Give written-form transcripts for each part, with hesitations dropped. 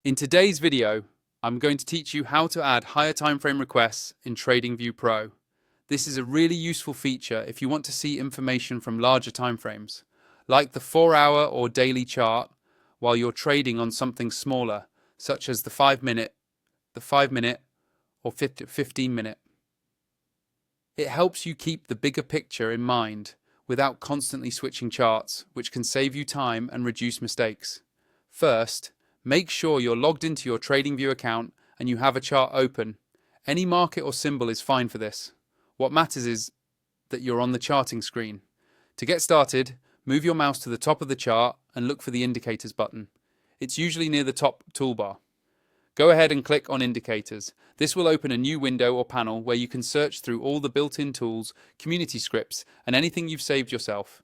In today's video, I'm going to teach you how to add higher timeframe requests in TradingView Pro. This is a really useful feature if you want to see information from larger timeframes, like the 4-hour or daily chart, while you're trading on something smaller, such as the 5-minute, or 15-minute. It helps you keep the bigger picture in mind without constantly switching charts, which can save you time and reduce mistakes. First, make sure you're logged into your TradingView account and you have a chart open. Any market or symbol is fine for this. What matters is that you're on the charting screen. To get started, move your mouse to the top of the chart and look for the Indicators button. It's usually near the top toolbar. Go ahead and click on Indicators. This will open a new window or panel where you can search through all the built-in tools, community scripts, and anything you've saved yourself.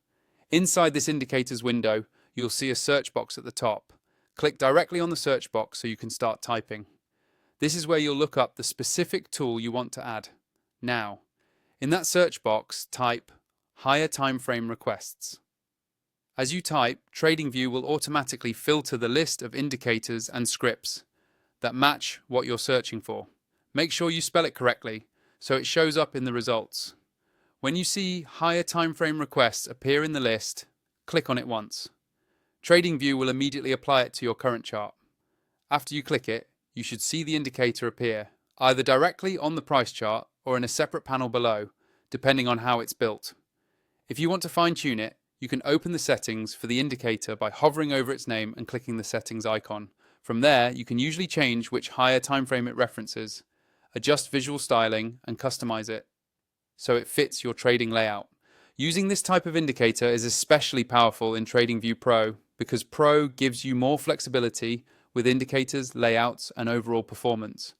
Inside this Indicators window, you'll see a search box at the top. Click directly on the search box so you can start typing. This is where you'll look up the specific tool you want to add. Now, in that search box, type Higher Timeframe Requests. As you type, TradingView will automatically filter the list of indicators and scripts that match what you're searching for. Make sure you spell it correctly so it shows up in the results. When you see Higher Timeframe Requests appear in the list, click on it once. TradingView will immediately apply it to your current chart. After you click it, you should see the indicator appear, either directly on the price chart or in a separate panel below, depending on how it's built. If you want to fine-tune it, you can open the settings for the indicator by hovering over its name and clicking the settings icon. From there, you can usually change which higher timeframe it references, adjust visual styling, and customize it so it fits your trading layout. Using this type of indicator is especially powerful in TradingView Pro because Pro gives you more flexibility with indicators, layouts, and overall performance.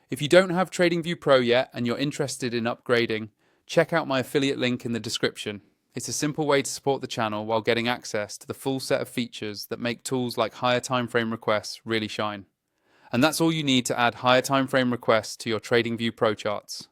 If you don't have TradingView Pro yet and you're interested in upgrading, check out my affiliate link in the description. It's a simple way to support the channel while getting access to the full set of features that make tools like higher timeframe requests really shine. And that's all you need to add higher timeframe requests to your TradingView Pro charts.